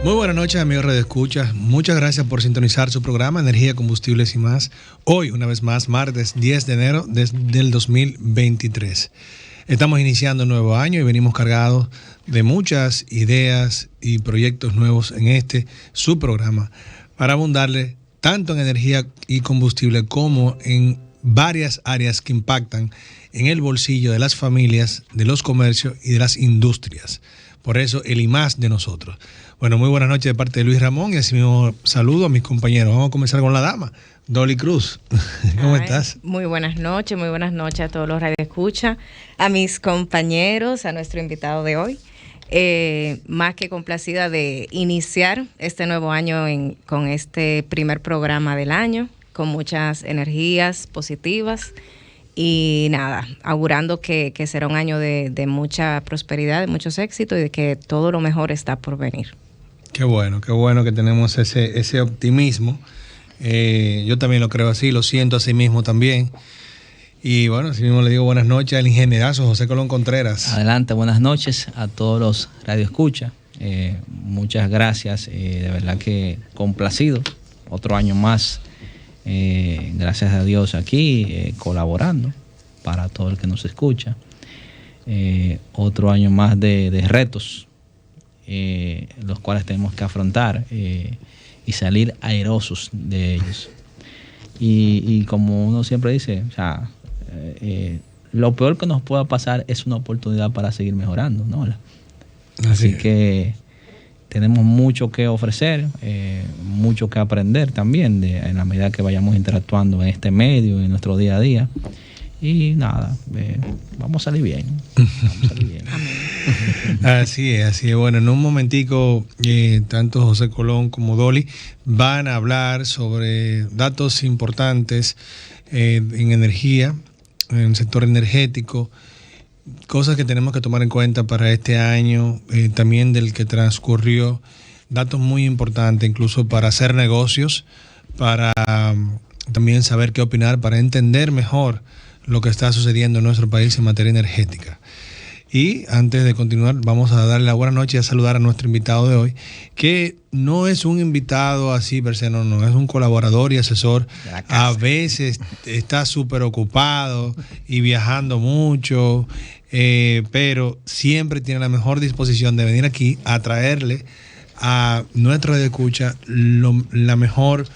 Muy buenas noches, amigos Radio Escucha. Muchas gracias por sintonizar su programa Energía, Combustibles y Más. Hoy, una vez más, martes 10 de enero del 2023. Estamos iniciando un nuevo año y venimos cargados de muchas ideas y proyectos nuevos en su programa, para abundarle tanto en energía y combustible como en varias áreas que impactan en el bolsillo de las familias, de los comercios y de las industrias. Por eso, el IMAS de nosotros. Bueno, muy buenas noches de parte de Luis Ramón y así mismo saludo a mis compañeros. Vamos a comenzar con la dama, Dolly Cruz. ¿Cómo estás? Muy buenas noches a todos los radioescuchas, a mis compañeros, a nuestro invitado de hoy. Más que complacida de iniciar este nuevo año con este primer programa del año, con muchas energías positivas. Y nada, augurando que será un año de mucha prosperidad, de muchos éxitos y de que todo lo mejor está por venir. Qué bueno que tenemos ese optimismo. Yo también lo creo así, lo siento así mismo también. Y bueno, así mismo le digo buenas noches al ingenierazo José Colón Contreras. Adelante, buenas noches a todos los radioescuchas. Muchas gracias, de verdad que complacido. Otro año más. Gracias a Dios aquí colaborando para todo el que nos escucha. Otro año más de retos, los cuales tenemos que afrontar y salir airosos de ellos. Y como uno siempre dice, o sea, lo peor que nos pueda pasar es una oportunidad para seguir mejorando, ¿no? Así que tenemos mucho que ofrecer, mucho que aprender también en la medida que vayamos interactuando en este medio, en nuestro día a día. Y nada, vamos a salir bien. Vamos a salir bien. Así es. Bueno, en un momentico, tanto José Colón como Dolly van a hablar sobre datos importantes en energía, en el sector energético, cosas que tenemos que tomar en cuenta para este año, también del que transcurrió, datos muy importantes incluso para hacer negocios, para también saber qué opinar, para entender mejor lo que está sucediendo en nuestro país en materia energética. Y antes de continuar, vamos a darle la buena noche y a saludar a nuestro invitado de hoy, que no es un invitado así per se, no, es un colaborador y asesor. A veces está súper ocupado y viajando mucho, pero siempre tiene la mejor disposición de venir aquí a traerle a nuestro de escucha las mejores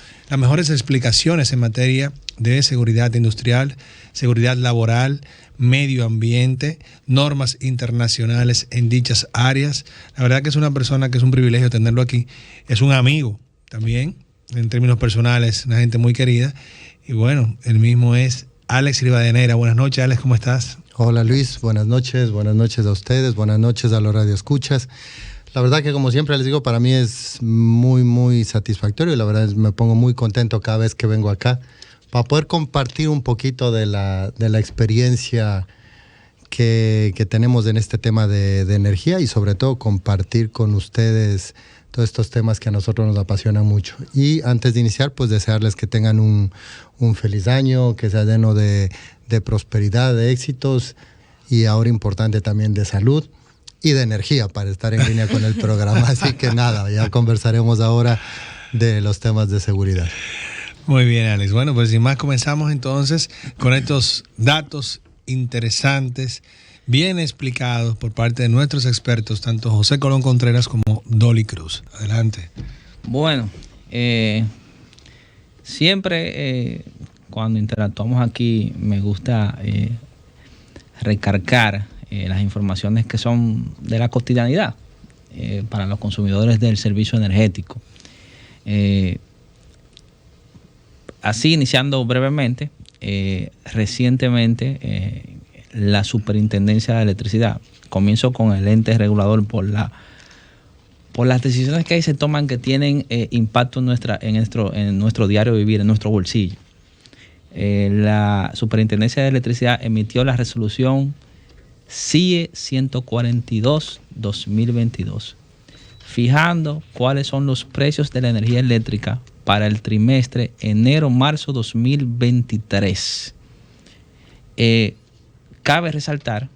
explicaciones en materia de seguridad industrial, seguridad laboral, medio ambiente, normas internacionales en dichas áreas. La verdad que es una persona que es un privilegio tenerlo aquí. Es un amigo también, en términos personales, una gente muy querida. Y bueno, el mismo es Alex Rivadeneira. Buenas noches, Alex, ¿cómo estás? Hola Luis, buenas noches a ustedes, buenas noches a los radioescuchas. La verdad que como siempre les digo, para mí es muy, muy satisfactorio y la verdad me pongo muy contento cada vez que vengo acá para poder compartir un poquito de la experiencia que tenemos en este tema de energía y sobre todo compartir con ustedes todos estos temas que a nosotros nos apasionan mucho. Y antes de iniciar, pues desearles que tengan un feliz año, que sea lleno de prosperidad, de éxitos y ahora importante también de salud y de energía para estar en línea con el programa. Así que nada, ya conversaremos ahora de los temas de seguridad. Muy bien, Alex. Bueno, pues sin más comenzamos entonces con estos datos interesantes, bien explicados por parte de nuestros expertos, tanto José Colón Contreras como Dolly Cruz. Adelante. Bueno, siempre cuando interactuamos aquí me gusta recargar las informaciones que son de la cotidianidad para los consumidores del servicio energético. Así, iniciando brevemente, recientemente la Superintendencia de Electricidad, comienzo con el ente regulador por las decisiones que ahí se toman que tienen impacto en nuestro diario vivir, en nuestro bolsillo. La Superintendencia de Electricidad emitió la resolución CIE 142-2022, fijando cuáles son los precios de la energía eléctrica para el trimestre enero-marzo 2023. Cabe resaltar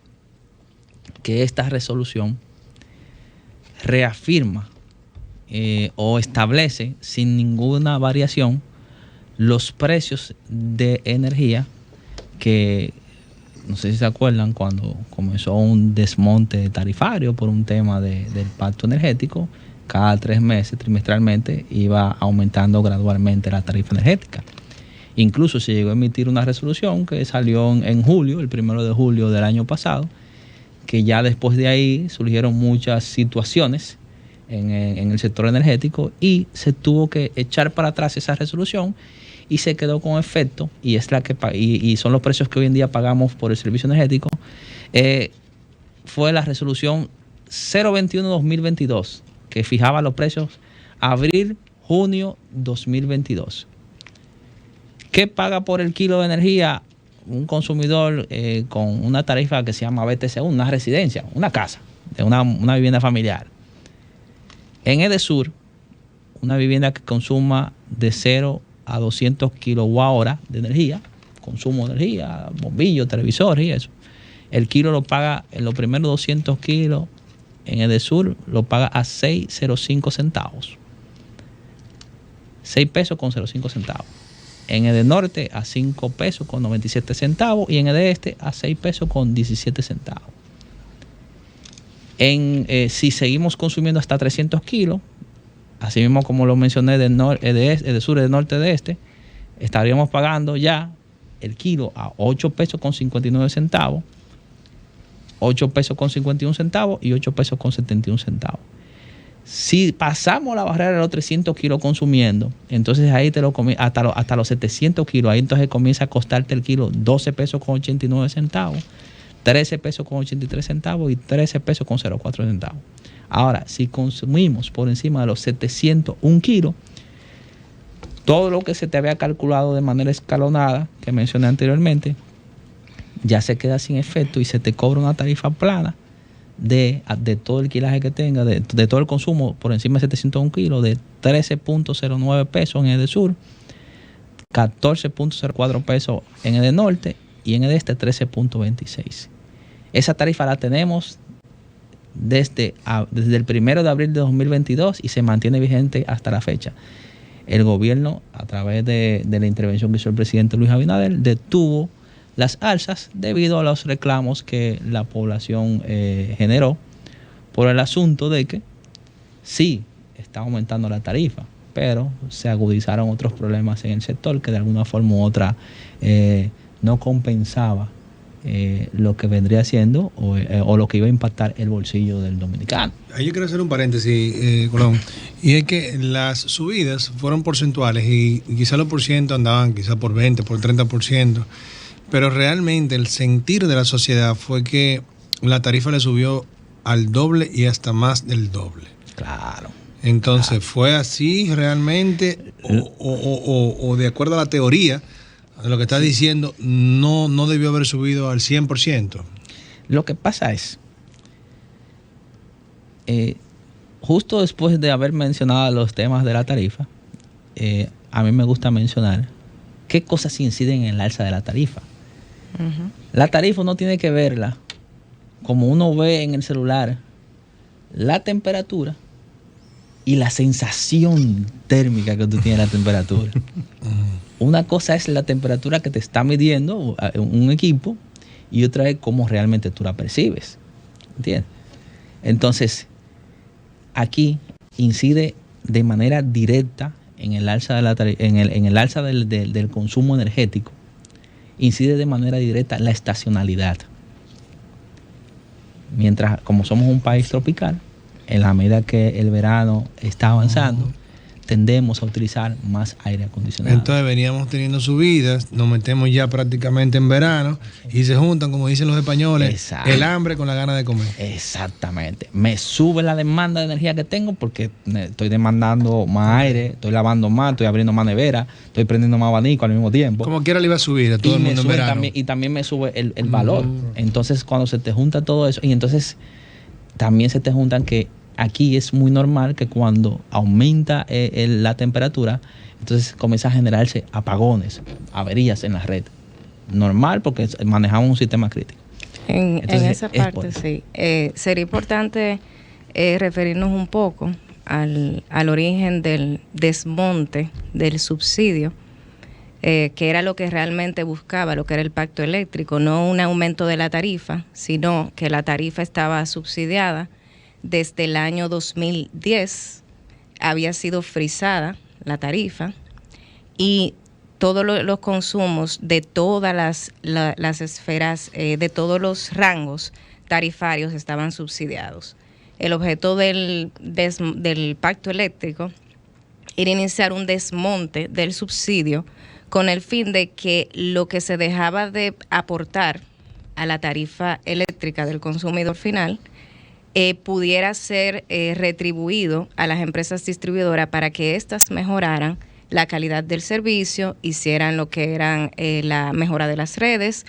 que esta resolución reafirma o establece sin ninguna variación los precios de energía que, no sé si se acuerdan, cuando comenzó un desmonte tarifario por un tema del pacto energético, cada 3 meses, trimestralmente, iba aumentando gradualmente la tarifa energética. Incluso se llegó a emitir una resolución que salió en julio, el 1 de julio del año pasado, que ya después de ahí surgieron muchas situaciones en el sector energético y se tuvo que echar para atrás esa resolución y se quedó con efecto, y es la que y son los precios que hoy en día pagamos por el servicio energético. Fue la resolución 021-2022 que fijaba los precios abril-junio 2022. ¿Qué paga por el kilo de energía un consumidor con una tarifa que se llama BTC1, una residencia, una casa, de una vivienda familiar? En Edesur, una vivienda que consuma de 0 a 200 kWh de energía, consumo de energía, bombillos, televisores y eso, el kilo lo paga, en los primeros 200 kilos en Edesur lo paga a 6.05 centavos. 6 pesos con 0.05 centavos. En Edenorte a 5 pesos con 97 centavos y en Edeste a 6 pesos con 17 centavos. Si seguimos consumiendo hasta 300 kilos, así mismo como lo mencioné de sur, de norte, de este, estaríamos pagando ya el kilo a 8 pesos con 59 centavos, 8 pesos con 51 centavos y 8 pesos con 71 centavos. Si pasamos la barrera de los 300 kilos consumiendo, entonces ahí te lo hasta los 700 kilos, ahí entonces comienza a costarte el kilo 12 pesos con 89 centavos, 13 pesos con 83 centavos y 13 pesos con 04 centavos. Ahora, si consumimos por encima de los 701 kilos, todo lo que se te había calculado de manera escalonada, que mencioné anteriormente, ya se queda sin efecto y se te cobra una tarifa plana de todo el kilaje que tenga, de todo el consumo por encima de 701 kilos, de 13.09 pesos en Edesur, 14.04 pesos en Edenorte y en Edeste 13.26. Esa tarifa la tenemos desde el 1 de abril de 2022 y se mantiene vigente hasta la fecha. El gobierno, a través de la intervención que hizo el presidente Luis Abinader, detuvo las alzas debido a los reclamos que la población generó por el asunto de que sí está aumentando la tarifa, pero se agudizaron otros problemas en el sector que de alguna forma u otra no compensaba lo que vendría siendo o lo que iba a impactar el bolsillo del dominicano. Ahí yo quiero hacer un paréntesis, Colón, y es que las subidas fueron porcentuales y quizá los porcientos andaban quizá por 20, por 30%, pero realmente el sentir de la sociedad fue que la tarifa le subió al doble y hasta más del doble. Claro. Entonces, claro. ¿fue así realmente o de acuerdo a la teoría de lo que está diciendo, no debió haber subido al 100%? Lo que pasa es, justo después de haber mencionado los temas de la tarifa, a mí me gusta mencionar qué cosas inciden en el alza de la tarifa. Uh-huh. La tarifa uno tiene que verla como uno ve en el celular la temperatura y la sensación térmica que tú tienes de la temperatura. Uh-huh. Una cosa es la temperatura que te está midiendo un equipo y otra es cómo realmente tú la percibes. ¿Entiendes? Entonces, aquí incide de manera directa en el alza de la en el alza del consumo energético. Incide de manera directa la estacionalidad. Mientras, como somos un país tropical, en la medida que el verano está avanzando, tendemos a utilizar más aire acondicionado. Entonces veníamos teniendo subidas, nos metemos ya prácticamente en verano y se juntan, como dicen los españoles, exacto, el hambre con la gana de comer. Exactamente. Me sube la demanda de energía que tengo porque estoy demandando más aire, estoy lavando más, estoy abriendo más nevera, estoy prendiendo más abanico al mismo tiempo. Como quiera le iba a subir a todo el mundo en verano. Y también me sube el valor. Entonces cuando se te junta todo eso, y entonces también se te juntan que aquí es muy normal que cuando aumenta la temperatura, entonces comienza a generarse apagones, averías en la red. normal porque manejamos un sistema crítico. En esa parte, sí. Sería importante referirnos un poco al origen del desmonte del subsidio, que era lo que realmente buscaba, lo que era el pacto eléctrico, no un aumento de la tarifa, sino que la tarifa estaba subsidiada desde el año 2010, había sido frisada la tarifa y todos los consumos de todas las esferas, de todos los rangos tarifarios estaban subsidiados. El objeto del pacto eléctrico era iniciar un desmonte del subsidio con el fin de que lo que se dejaba de aportar a la tarifa eléctrica del consumidor final pudiera ser retribuido a las empresas distribuidoras para que éstas mejoraran la calidad del servicio, hicieran lo que eran la mejora de las redes,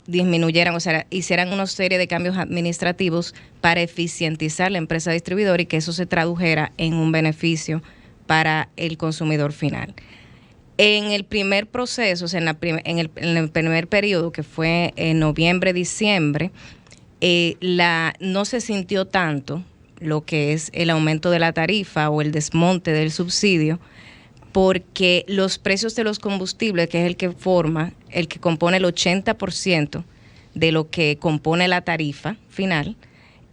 disminuyeran, o sea, hicieran una serie de cambios administrativos para eficientizar la empresa distribuidora y que eso se tradujera en un beneficio para el consumidor final. En el primer proceso, o sea, en el primer periodo, que fue en noviembre-diciembre, no se sintió tanto lo que es el aumento de la tarifa o el desmonte del subsidio, porque los precios de los combustibles, que es el que compone el 80% de lo que compone la tarifa final,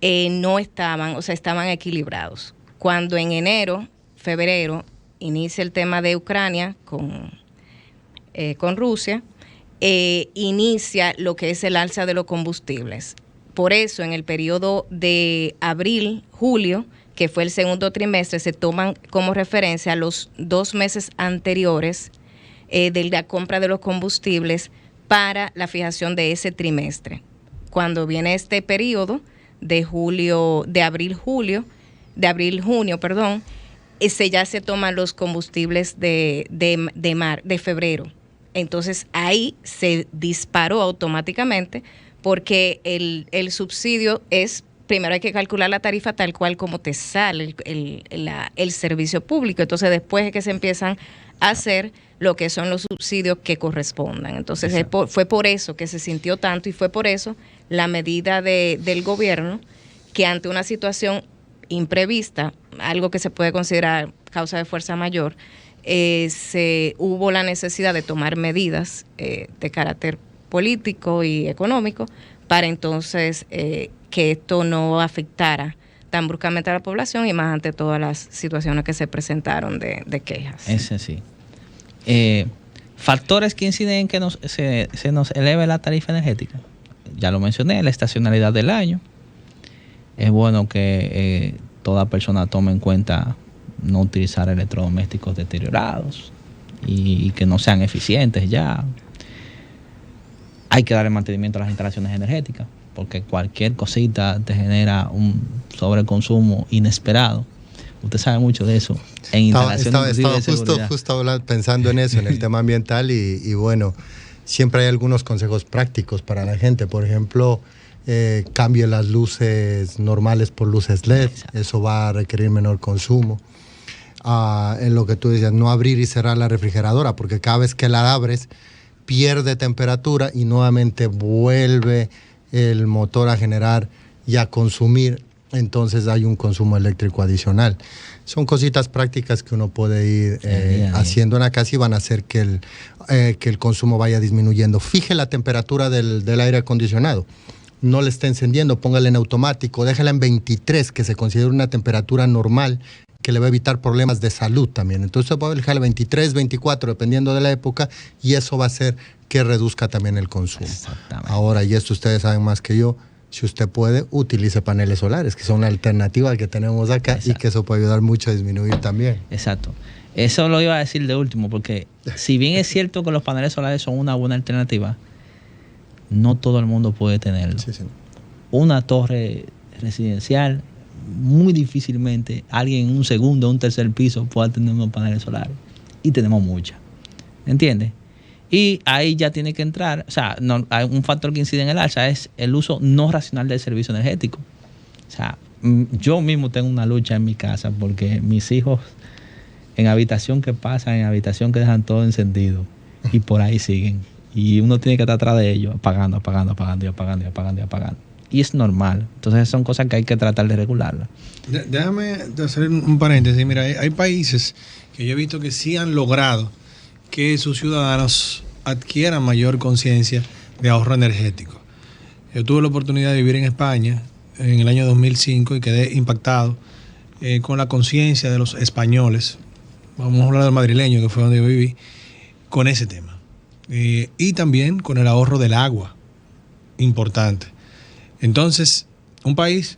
no estaban, o sea, estaban equilibrados. Cuando en enero, febrero, inicia el tema de Ucrania con Rusia, inicia lo que es el alza de los combustibles. Por eso, en el periodo de abril-julio, que fue el segundo trimestre, se toman como referencia los 2 meses anteriores de la compra de los combustibles para la fijación de ese trimestre. Cuando viene este periodo de abril-junio, ya se toman los combustibles de febrero. Entonces ahí se disparó automáticamente porque el subsidio es, primero hay que calcular la tarifa tal cual como te sale el servicio público. Entonces después es que se empiezan a hacer lo que son los subsidios que correspondan. Entonces fue por eso que se sintió tanto y fue por eso la medida del gobierno que ante una situación imprevista, algo que se puede considerar causa de fuerza mayor, hubo la necesidad de tomar medidas de carácter político y económico para entonces que esto no afectara tan bruscamente a la población y más ante todas las situaciones que se presentaron de quejas. Ese sí. Factores que inciden en que se nos eleve la tarifa energética. Ya lo mencioné, la estacionalidad del año. Es bueno que toda persona tome en cuenta no utilizar electrodomésticos deteriorados y que no sean eficientes ya. Hay que darle mantenimiento a las instalaciones energéticas, porque cualquier cosita te genera un sobreconsumo inesperado. Usted sabe mucho de eso. En instalaciones estaba justo pensando en eso, en el tema ambiental y bueno, siempre hay algunos consejos prácticos para la gente. Por ejemplo, cambie las luces normales por luces LED. Exacto. Eso va a requerir menor consumo. En lo que tú decías, no abrir y cerrar la refrigeradora, porque cada vez que la abres pierde temperatura y nuevamente vuelve el motor a generar y a consumir, entonces hay un consumo eléctrico adicional. Son cositas prácticas que uno puede ir haciendo en la casa y van a hacer que el consumo vaya disminuyendo. Fije la temperatura del aire acondicionado. No le esté encendiendo, póngale en automático, déjala en 23, que se considera una temperatura normal, que le va a evitar problemas de salud también. Entonces puede dejarle 23, 24, dependiendo de la época, y eso va a hacer que reduzca también el consumo. Ahora, y esto ustedes saben más que yo, si usted puede, utilice paneles solares, que son la alternativa que tenemos acá. Exacto. Y que eso puede ayudar mucho a disminuir también. Exacto. Eso lo iba a decir de último, porque si bien es cierto que los paneles solares son una buena alternativa, no todo el mundo puede tenerlo. Sí. Una torre residencial, muy difícilmente alguien en un segundo o un tercer piso pueda tener unos paneles solares. Y tenemos muchas. ¿Entiendes? Y ahí ya tiene que entrar, o sea, hay un factor que incide en el alza, es el uso no racional del servicio energético. O sea, yo mismo tengo una lucha en mi casa porque mis hijos en habitación que pasan, en habitación que dejan todo encendido y por ahí siguen. y uno tiene que estar atrás de ellos, apagando. Y es normal. Entonces son cosas que hay que tratar de regularlas. Déjame hacer un paréntesis. Mira, hay países que yo he visto que sí han logrado que sus ciudadanos adquieran mayor conciencia de ahorro energético. Yo tuve la oportunidad de vivir en España en el año 2005 y quedé impactado con la conciencia de los españoles, vamos a hablar del madrileño, que fue donde yo viví, con ese tema. Y también con el ahorro del agua, importante. Entonces, un país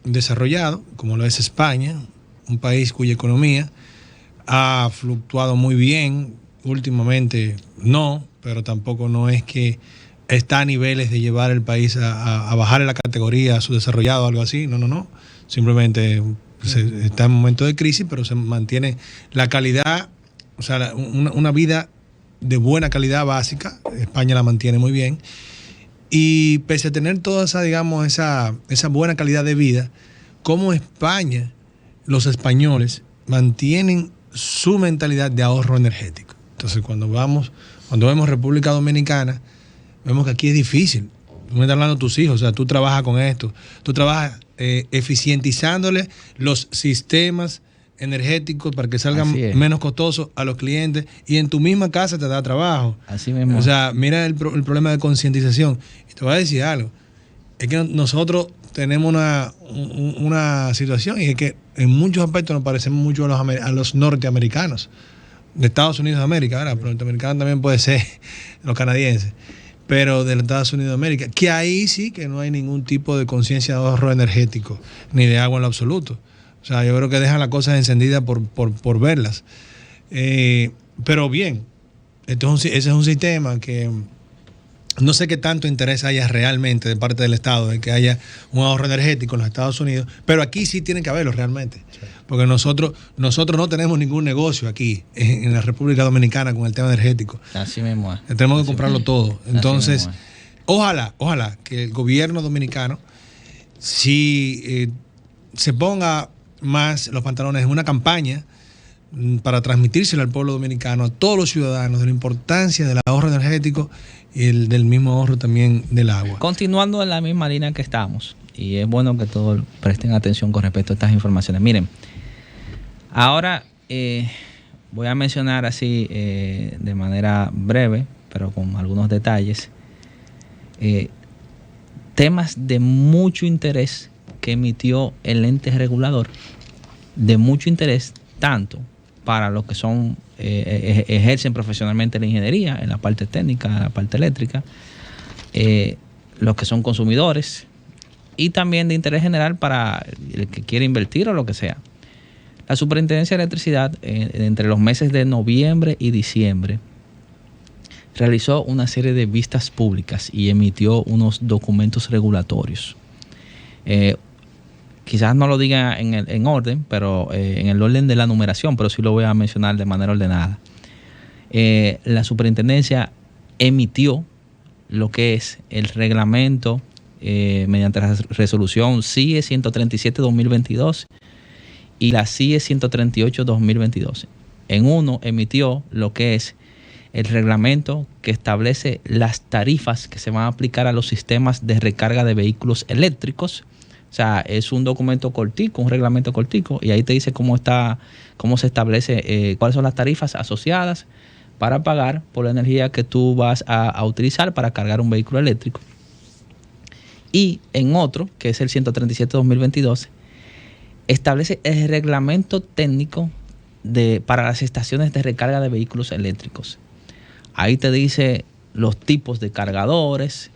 desarrollado, como lo es España, un país cuya economía ha fluctuado muy bien, últimamente no, pero tampoco no es que está a niveles de llevar el país a bajar en la categoría a subdesarrollado o algo así, no, simplemente está en un momento de crisis, pero se mantiene la calidad, o sea, una vida de buena calidad básica, España la mantiene muy bien. Y pese a tener toda esa, digamos, esa buena calidad de vida, como España, los españoles mantienen su mentalidad de ahorro energético. Entonces, cuando vemos República Dominicana, vemos que aquí es difícil. Tú me estás hablando de tus hijos, o sea, tú trabajas con esto, tú trabajas eficientizándole los sistemas energéticos para que salgan menos costosos a los clientes, y en tu misma casa te da trabajo. Así mismo. O sea, mira el problema de concientización. Y te voy a decir algo, es que nosotros tenemos una situación, y es que en muchos aspectos nos parecemos mucho a los norteamericanos de Estados Unidos de América, ¿verdad? Pero norteamericanos también puede ser los canadienses, pero de los Estados Unidos de América, que ahí sí que no hay ningún tipo de conciencia de ahorro energético, ni de agua en lo absoluto. O sea, yo creo que dejan las cosas encendidas por verlas. Pero bien, ese es un sistema que no sé qué tanto interés haya realmente de parte del Estado de que haya un ahorro energético en los Estados Unidos, pero aquí sí tiene que haberlo realmente. Porque nosotros no tenemos ningún negocio aquí en la República Dominicana con el tema energético. Así mismo. Tenemos que comprarlo todo. Entonces, ojalá que el gobierno dominicano si se ponga más los pantalones en una campaña para transmitírselo al pueblo dominicano, a todos los ciudadanos, de la importancia del ahorro energético y del mismo ahorro también del agua. Continuando en la misma línea que estamos, y es bueno que todos presten atención con respecto a estas informaciones. Miren, ahora voy a mencionar así de manera breve, pero con algunos detalles, temas de mucho interés que emitió el ente regulador, de mucho interés tanto para los que son ejercen profesionalmente la ingeniería en la parte técnica, en la parte eléctrica, los que son consumidores, y también de interés general para el que quiere invertir o lo que sea. La Superintendencia de Electricidad, entre los meses de noviembre y diciembre, realizó una serie de vistas públicas y emitió unos documentos regulatorios. Quizás no lo diga en orden, pero en el orden de la numeración, pero sí lo voy a mencionar de manera ordenada. La superintendencia emitió lo que es el reglamento mediante la resolución CIE 137-2022 y la CIE 138-2022. En uno emitió lo que es el reglamento que establece las tarifas que se van a aplicar a los sistemas de recarga de vehículos eléctricos. O sea, es un documento cortico, un reglamento cortico, y ahí te dice cómo se establece, cuáles son las tarifas asociadas para pagar por la energía que tú vas a utilizar para cargar un vehículo eléctrico. Y en otro, que es el 137-2022, establece el reglamento técnico para las estaciones de recarga de vehículos eléctricos. Ahí te dice los tipos de cargadores,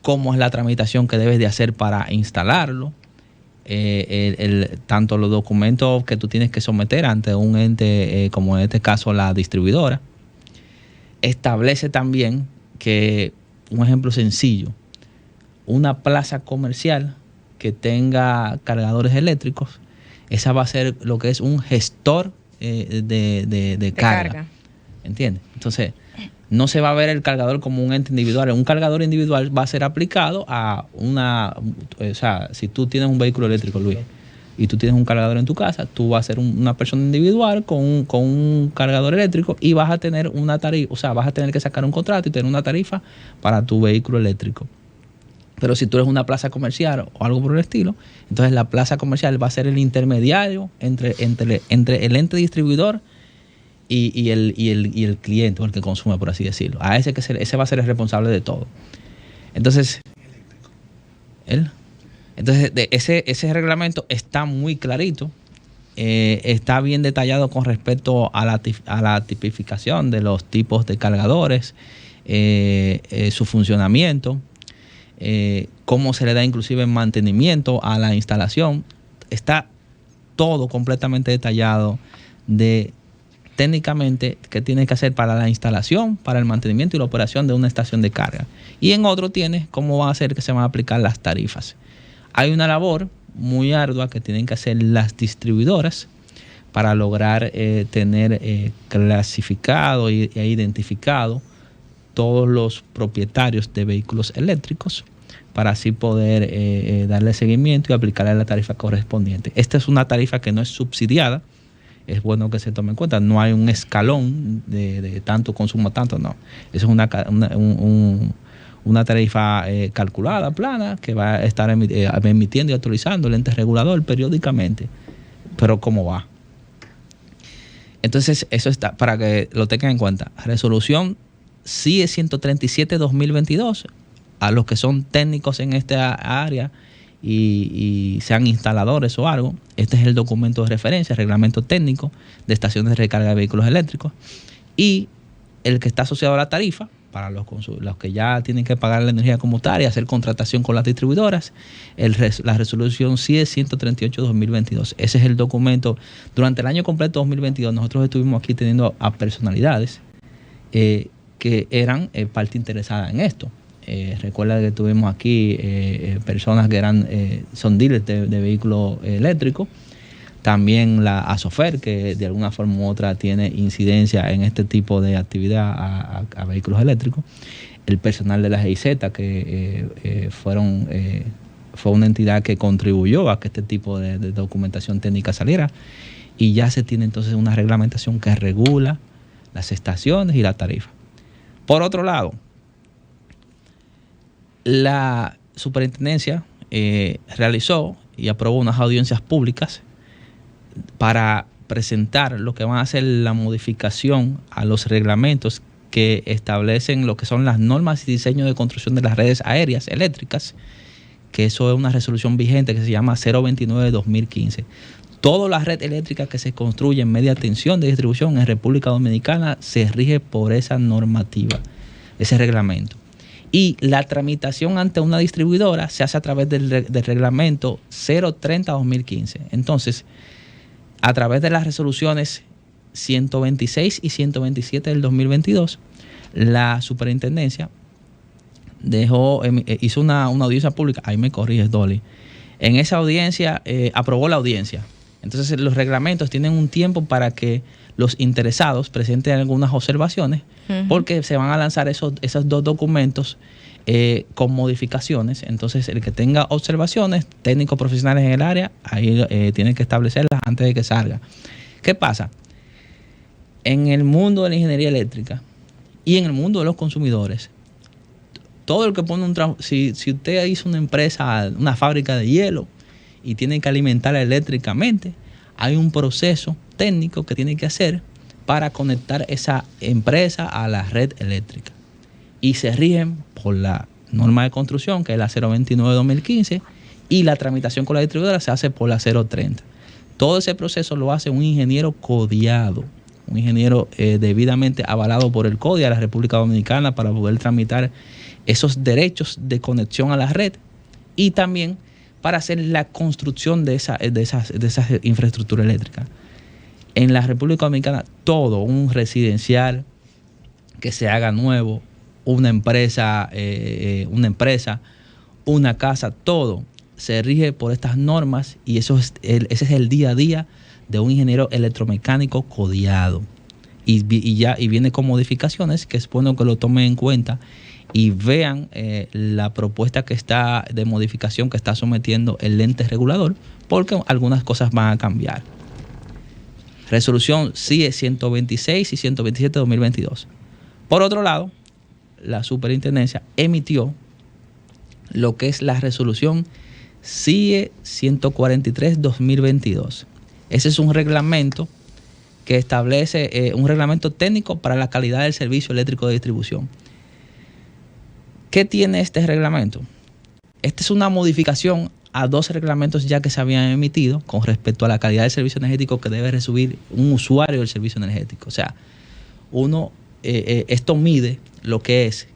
cómo es la tramitación que debes de hacer para instalarlo, tanto los documentos que tú tienes que someter ante un ente, como en este caso la distribuidora. Establece también que, un ejemplo sencillo, una plaza comercial que tenga cargadores eléctricos, esa va a ser lo que es un gestor de carga. ¿Entiendes? Entonces, no se va a ver el cargador como un ente individual. Un cargador individual va a ser aplicado a o sea, si tú tienes un vehículo eléctrico, Luis, y tú tienes un cargador en tu casa, tú vas a ser una persona individual con un cargador eléctrico y vas a tener una tarifa, o sea, vas a tener que sacar un contrato y tener una tarifa para tu vehículo eléctrico. Pero si tú eres una plaza comercial o algo por el estilo, entonces la plaza comercial va a ser el intermediario entre el ente distribuidor y el cliente o el que consume, por así decirlo. Ese va a ser el responsable de todo. Entonces, ese reglamento está muy clarito, está bien detallado con respecto a la tipificación de los tipos de cargadores, su funcionamiento, cómo se le da inclusive mantenimiento a la instalación. Está todo completamente detallado de técnicamente qué tienes que hacer para la instalación, para el mantenimiento y la operación de una estación de carga. Y en otro tienes cómo va a ser que se van a aplicar las tarifas. Hay una labor muy ardua que tienen que hacer las distribuidoras para lograr tener clasificado e identificado todos los propietarios de vehículos eléctricos para así poder darle seguimiento y aplicarle la tarifa correspondiente. Esta es una tarifa que no es subsidiada, es bueno que se tome en cuenta, no hay un escalón de tanto consumo, tanto no. Eso es una tarifa calculada, plana, que va a estar emitiendo y actualizando el ente regulador periódicamente. Pero ¿cómo va? Entonces, eso está, para que lo tengan en cuenta. Resolución CIE 137-2022, a los que son técnicos en esta área y sean instaladores o algo, este es el documento de referencia, reglamento técnico de estaciones de recarga de vehículos eléctricos. Y el que está asociado a la tarifa, para los que ya tienen que pagar la energía como tal y hacer contratación con las distribuidoras, la resolución CIE 138-2022. Ese es el documento. Durante el año completo 2022 nosotros estuvimos aquí teniendo a personalidades que eran parte interesada en esto. Recuerda que tuvimos aquí personas que son dealers de vehículos eléctricos. También la ASOFER, que de alguna forma u otra tiene incidencia en este tipo de actividad a vehículos eléctricos. El personal de la GIZ, que fue una entidad que contribuyó a que este tipo de documentación técnica saliera. Y ya se tiene entonces una reglamentación que regula las estaciones y la tarifa. Por otro lado, la superintendencia realizó y aprobó unas audiencias públicas para presentar lo que van a ser la modificación a los reglamentos que establecen lo que son las normas y diseño de construcción de las redes aéreas eléctricas, que eso es una resolución vigente que se llama 029 de 2015. Toda la red eléctrica que se construye en media tensión de distribución en República Dominicana se rige por esa normativa, ese reglamento. Y la tramitación ante una distribuidora se hace a través del reglamento 030-2015. Entonces, a través de las resoluciones 126 y 127 del 2022, la superintendencia hizo una audiencia pública. Ahí me corriges, Dolly. En esa audiencia aprobó la audiencia. Entonces los reglamentos tienen un tiempo para que los interesados presenten algunas observaciones, porque se van a lanzar esos dos documentos con modificaciones. Entonces el que tenga observaciones, técnicos profesionales en el área, ahí tienen que establecerlas antes de que salga. ¿Qué pasa? En el mundo de la ingeniería eléctrica y en el mundo de los consumidores, todo el que pone si usted hizo una empresa, una fábrica de hielo y tiene que alimentarla eléctricamente, hay un proceso técnico que tiene que hacer para conectar esa empresa a la red eléctrica. Y se rigen por la norma de construcción, que es la 029 de 2015, y la tramitación con la distribuidora se hace por la 030. Todo ese proceso lo hace un ingeniero codiado, un ingeniero debidamente avalado por el CODIA de la República Dominicana para poder tramitar esos derechos de conexión a la red y también para hacer la construcción de esa infraestructura eléctrica. En la República Dominicana, todo, un residencial que se haga nuevo, una empresa, una casa, todo se rige por estas normas y ese es el día a día de un ingeniero electromecánico codiado. Y viene con modificaciones que es bueno que lo tomen en cuenta y vean la propuesta que está de modificación que está sometiendo el ente regulador, porque algunas cosas van a cambiar. Resolución CIE 126 y 127 de 2022. Por otro lado, la superintendencia emitió lo que es la resolución CIE 143-2022. Ese es un reglamento que establece un reglamento técnico para la calidad del servicio eléctrico de distribución. ¿Qué tiene este reglamento? Esta es una modificación a 2 reglamentos ya que se habían emitido con respecto a la calidad del servicio energético que debe recibir un usuario del servicio energético. O sea, esto mide lo que es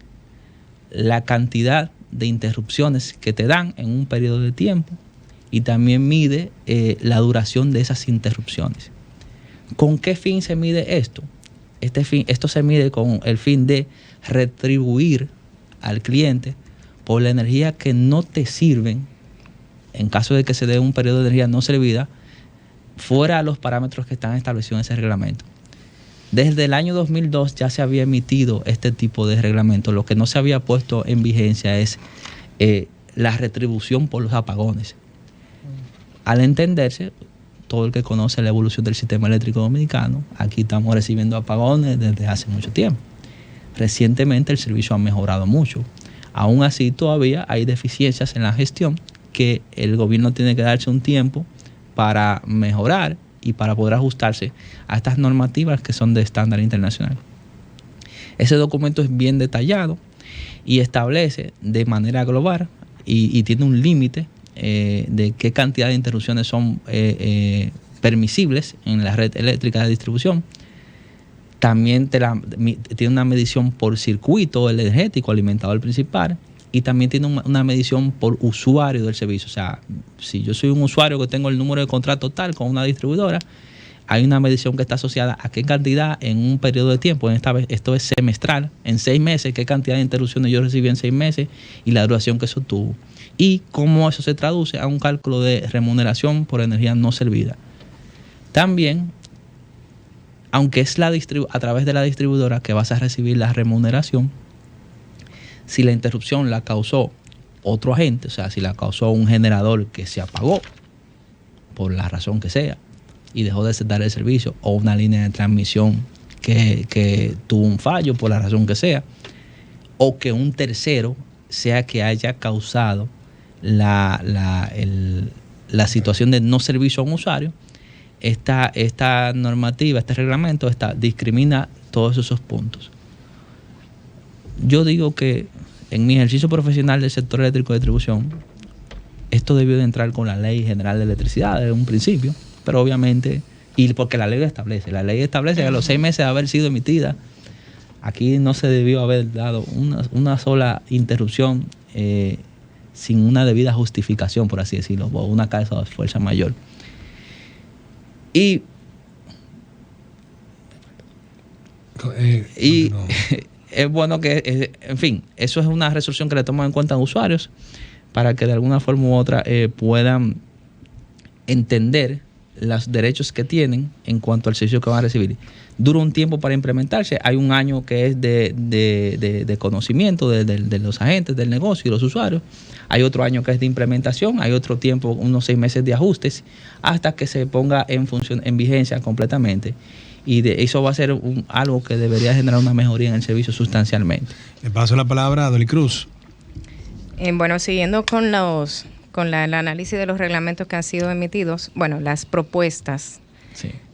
la cantidad de interrupciones que te dan en un periodo de tiempo y también mide la duración de esas interrupciones. ¿Con qué fin se mide esto? Esto se mide con el fin de retribuir al cliente por la energía que no te sirven en caso de que se dé un periodo de energía no servida fuera de los parámetros que están establecidos en ese reglamento. Desde el año 2002 ya se había emitido este tipo de reglamento. Lo que no se había puesto en vigencia es la retribución por los apagones. Al entenderse, todo el que conoce la evolución del sistema eléctrico dominicano, aquí estamos recibiendo apagones desde hace mucho tiempo. Recientemente el servicio ha mejorado mucho. Aún así todavía hay deficiencias en la gestión que el gobierno tiene que darse un tiempo para mejorar y para poder ajustarse a estas normativas que son de estándar internacional. Ese documento es bien detallado y establece de manera global y tiene un límite de qué cantidad de interrupciones son permisibles en la red eléctrica de distribución. También tiene una medición por circuito energético alimentador principal y también tiene una medición por usuario del servicio. O sea, si yo soy un usuario que tengo el número de contrato tal con una distribuidora, hay una medición que está asociada a qué cantidad en un periodo de tiempo. Esto es semestral, en 6 meses, qué cantidad de interrupciones yo recibí en 6 meses y la duración que eso tuvo. Y cómo eso se traduce a un cálculo de remuneración por energía no servida. También, aunque es a través de la distribuidora que vas a recibir la remuneración, si la interrupción la causó otro agente, o sea, si la causó un generador que se apagó por la razón que sea y dejó de dar el servicio, o una línea de transmisión que tuvo un fallo por la razón que sea, o que un tercero sea que haya causado la situación de no servicio a un usuario, esta normativa, este reglamento discrimina todos esos puntos. Yo digo que en mi ejercicio profesional del sector eléctrico de distribución, esto debió de entrar con la Ley General de Electricidad desde un principio, pero obviamente, y porque la ley lo establece que a los 6 meses de haber sido emitida, aquí no se debió haber dado una sola interrupción sin una debida justificación, por así decirlo, o una causa de fuerza mayor. Y es bueno que, en fin, eso es una resolución que le toman en cuenta a usuarios para que de alguna forma u otra puedan entender los derechos que tienen en cuanto al servicio que van a recibir. Dura un tiempo para implementarse. Hay un año que es de conocimiento de los agentes del negocio y los usuarios. Hay otro año que es de implementación. Hay otro tiempo, unos 6 meses de ajustes, hasta que se ponga en vigencia completamente. Y eso va a ser algo que debería generar una mejoría en el servicio sustancialmente. Le paso la palabra a Dolly Cruz. Bueno, siguiendo con el análisis de los reglamentos que han sido emitidos, bueno, las propuestas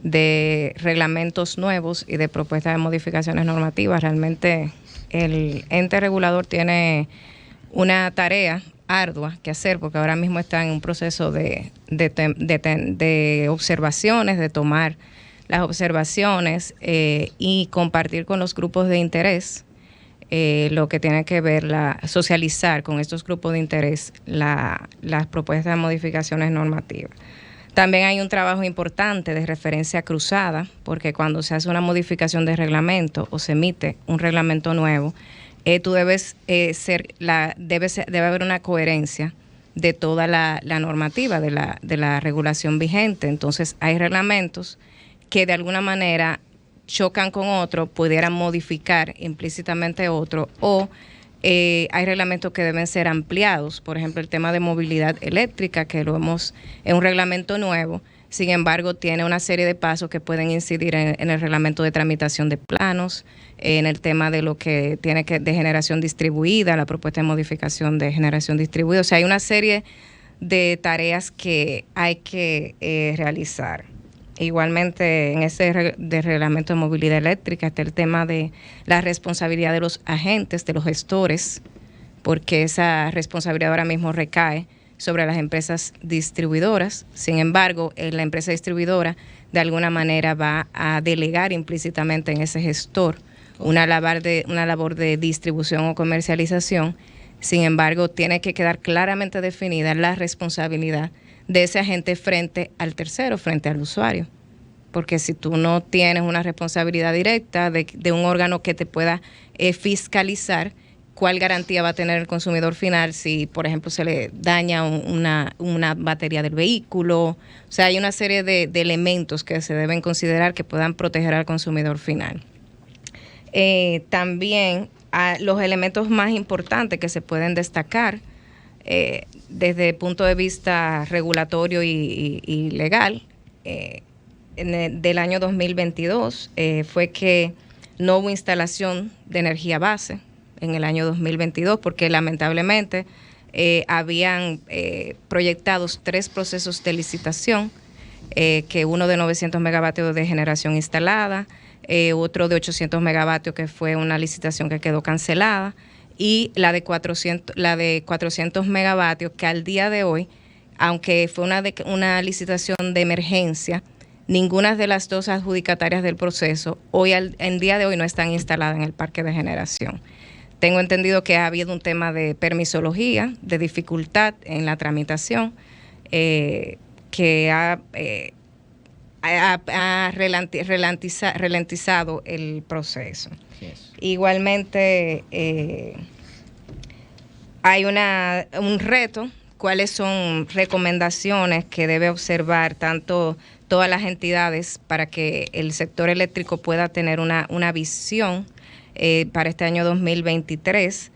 de reglamentos nuevos y de propuestas de modificaciones normativas, realmente el ente regulador tiene una tarea ardua que hacer, porque ahora mismo está en un proceso de observaciones, de tomar las observaciones y compartir con los grupos de interés lo que tiene que ver, socializar con estos grupos de interés las propuestas de modificaciones normativas. También hay un trabajo importante de referencia cruzada, porque cuando se hace una modificación de reglamento o se emite un reglamento nuevo, tú debe haber una coherencia de toda la normativa de la regulación vigente. Entonces hay reglamentos que de alguna manera chocan con otro, pudieran modificar implícitamente otro, o hay reglamentos que deben ser ampliados. Por ejemplo, el tema de movilidad eléctrica, que es un reglamento nuevo. Sin embargo, tiene una serie de pasos que pueden incidir en el reglamento de tramitación de planos, en el tema de lo que tiene que de generación distribuida, la propuesta de modificación de generación distribuida. O sea, hay una serie de tareas que hay que realizar. Igualmente, en ese de reglamento de movilidad eléctrica está el tema de la responsabilidad de los agentes, de los gestores, porque esa responsabilidad ahora mismo recae sobre las empresas distribuidoras. Sin embargo, la empresa distribuidora de alguna manera va a delegar implícitamente en ese gestor una labor de distribución o comercialización. Sin embargo, tiene que quedar claramente definida la responsabilidad de ese agente frente al tercero, frente al usuario. Porque si tú no tienes una responsabilidad directa de un órgano que te pueda fiscalizar, ¿cuál garantía va a tener el consumidor final si, por ejemplo, se le daña una batería del vehículo? O sea, hay una serie de elementos que se deben considerar que puedan proteger al consumidor final. También los elementos más importantes que se pueden destacar desde el punto de vista regulatorio y legal del año 2022 fue que no hubo instalación de energía base en el año 2022 porque lamentablemente habían proyectados 3 procesos de licitación, que uno de 900 megavatios de generación instalada, otro de 800 megavatios que fue una licitación que quedó cancelada, y la de 400 megavatios que al día de hoy, aunque fue una licitación de emergencia, ninguna de las 2 adjudicatarias del proceso en día de hoy no están instaladas en el parque de generación. Tengo entendido que ha habido un tema de permisología, de dificultad en la tramitación, que ha ralentizado el proceso. Yes. Igualmente, hay un reto. ¿Cuáles son recomendaciones que debe observar tanto todas las entidades para que el sector eléctrico pueda tener una visión para este año 2023?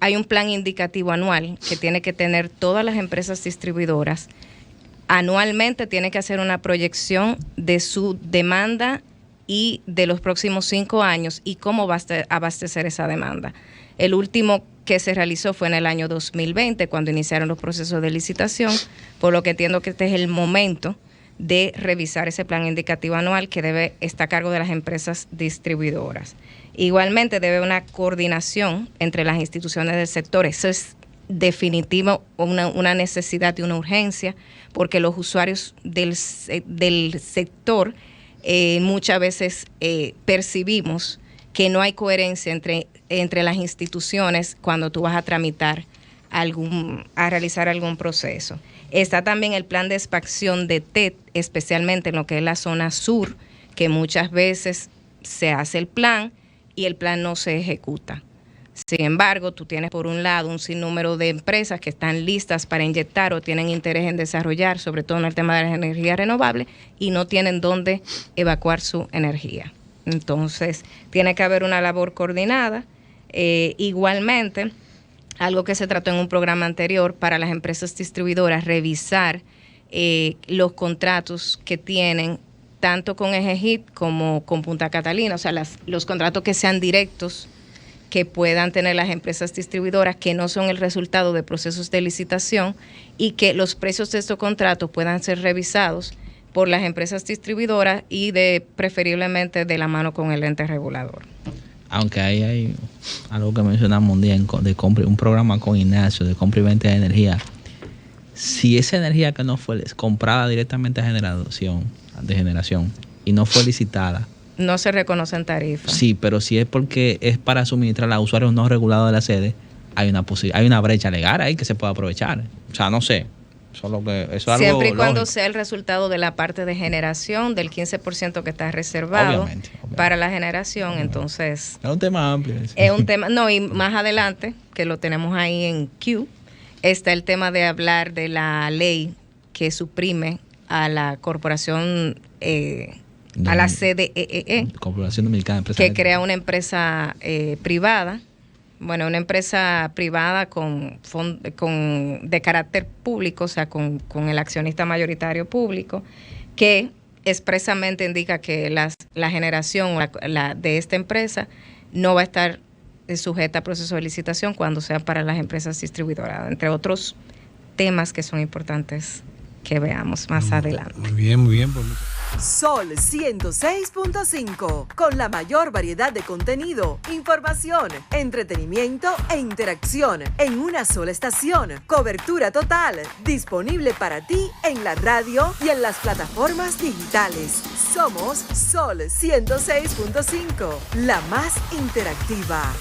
Hay un plan indicativo anual que tiene que tener todas las empresas distribuidoras. Anualmente tiene que hacer una proyección de su demanda y de los próximos 5 años y cómo va a abastecer esa demanda. El último que se realizó fue en el año 2020, cuando iniciaron los procesos de licitación, por lo que entiendo que este es el momento de revisar ese plan indicativo anual que debe estar a cargo de las empresas distribuidoras. Igualmente debe haber una coordinación entre las instituciones del sector. Eso es definitivo, una necesidad y una urgencia, porque los usuarios del sector muchas veces percibimos que no hay coherencia entre las instituciones cuando tú vas a tramitar a realizar algún proceso. Está también el plan de expansión de TET, especialmente en lo que es la zona sur, que muchas veces se hace el plan y el plan no se ejecuta. Sin embargo, tú tienes por un lado un sinnúmero de empresas que están listas para inyectar o tienen interés en desarrollar, sobre todo en el tema de las energías renovables, y no tienen dónde evacuar su energía. Entonces, tiene que haber una labor coordinada. Igualmente, algo que se trató en un programa anterior para las empresas distribuidoras, revisar los contratos que tienen tanto con EGEGIT como con Punta Catalina, o sea, los contratos que sean directos que puedan tener las empresas distribuidoras, que no son el resultado de procesos de licitación, y que los precios de estos contratos puedan ser revisados por las empresas distribuidoras y preferiblemente de la mano con el ente regulador. Aunque ahí hay algo que mencionamos un día un programa con Ignacio de compra y venta de energía. Si esa energía que no fue comprada directamente de generación y no fue licitada, no se reconoce en tarifa. Sí, pero si es porque es para suministrar a usuarios no regulados de la sede, hay una brecha legal ahí que se puede aprovechar. O sea, no sé. Eso es siempre algo y cuando lógico. sea el resultado de la parte de generación, del 15% que está reservado obviamente. Para la generación, entonces... Es un tema amplio. Es un tema, no, y más adelante, que lo tenemos ahí en Q, está el tema de hablar de la ley que suprime a la Corporación a la CDEE, Corporación Dominicana de Empresas que Eléctricas. crea una empresa privada, bueno, una empresa privada de carácter público, o sea, con el accionista mayoritario público, que expresamente indica que la generación de esta empresa no va a estar sujeta a proceso de licitación cuando sea para las empresas distribuidoras, entre otros temas que son importantes que veamos más adelante. Muy bien, muy bien. Pues, Sol 106.5, con la mayor variedad de contenido, información, entretenimiento e interacción en una sola estación. Cobertura total, disponible para ti en la radio y en las plataformas digitales. Somos Sol 106.5, la más interactiva.